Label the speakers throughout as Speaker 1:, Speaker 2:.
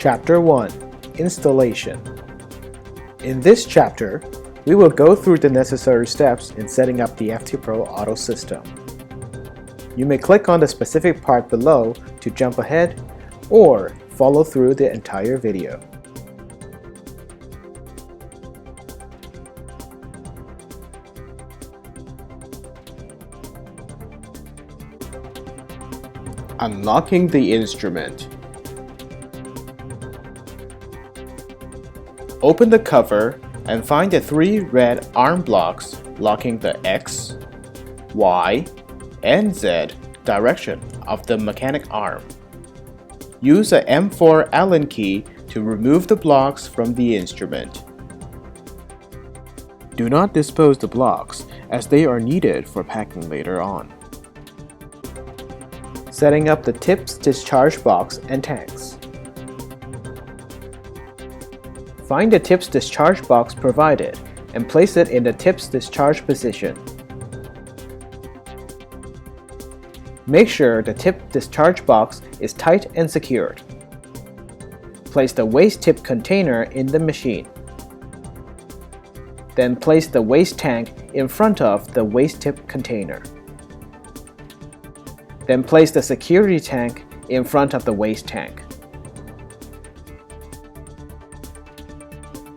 Speaker 1: Chapter 1 Installation. In this chapter, we will go through the necessary steps in setting up the FTPROAuto system. You may click on the specific part below to jump ahead or follow through the entire video. Unlocking the instrument. Open the cover and find the three red arm blocks locking the X, Y, and Z direction of the mechanic arm. Use a M4 Allen key to remove the blocks from the instrument. Do not dispose the blocks as they are needed for packing later on. Setting up the tips discharge box and tanks. Find the tips discharge box provided and place it in the tips discharge position. Make sure the tip discharge box is tight and secured. Place the waste tip container in the machine. Then place the waste tank in front of the waste tip container. Then place the security tank in front of the waste tank.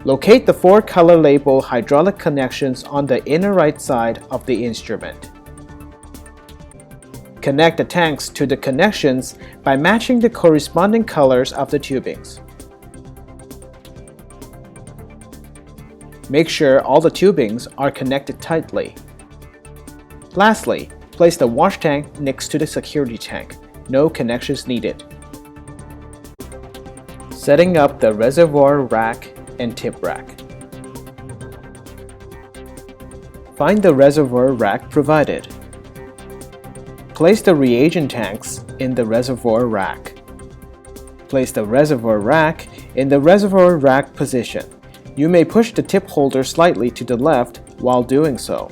Speaker 1: Locate the four color label hydraulic connections on the inner right side of the instrument. Connect the tanks to the connections by matching the corresponding colors of the tubings. Make sure all the tubings are connected tightly. Lastly, place the wash tank next to the security tank. No connections needed. Setting up the reservoir rack and tip rack. Find the reservoir rack provided. Place the reagent tanks in the reservoir rack. Place the reservoir rack in the reservoir rack position. You may push the tip holder slightly to the left while doing so.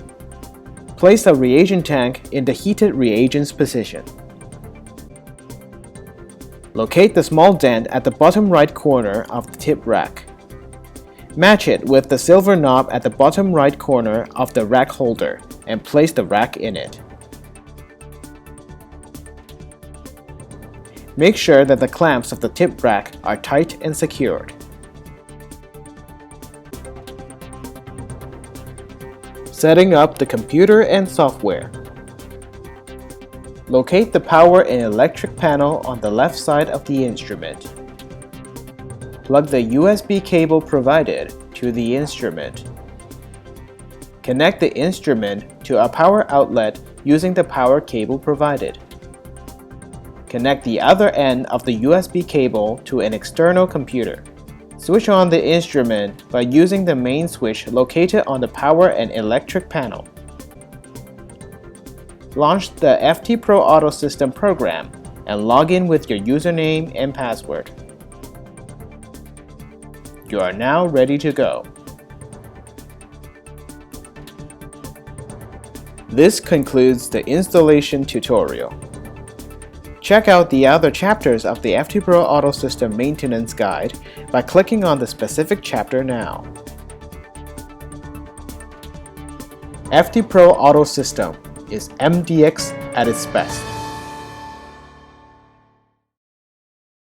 Speaker 1: Place the reagent tank in the heated reagents position. Locate the small dent at the bottom right corner of the tip rack. Match it with the silver knob at the bottom right corner of the rack holder and place the rack in it. Make sure that the clamps of the tip rack are tight and secured. Setting up the computer and software. Locate the power and electric panel on the left side of the instrument. Plug the USB cable provided to the instrument. Connect the instrument to a power outlet using the power cable provided. Connect the other end of the USB cable to an external computer. Switch on the instrument by using the main switch located on the power and electric panel. Launch the FTPROAuto system program and log in with your username and password. You are now ready to go. This concludes the installation tutorial. Check out the other chapters of the FTPROAuto system maintenance guide by clicking on the specific chapter now. FTPROAuto system is MDX at its best.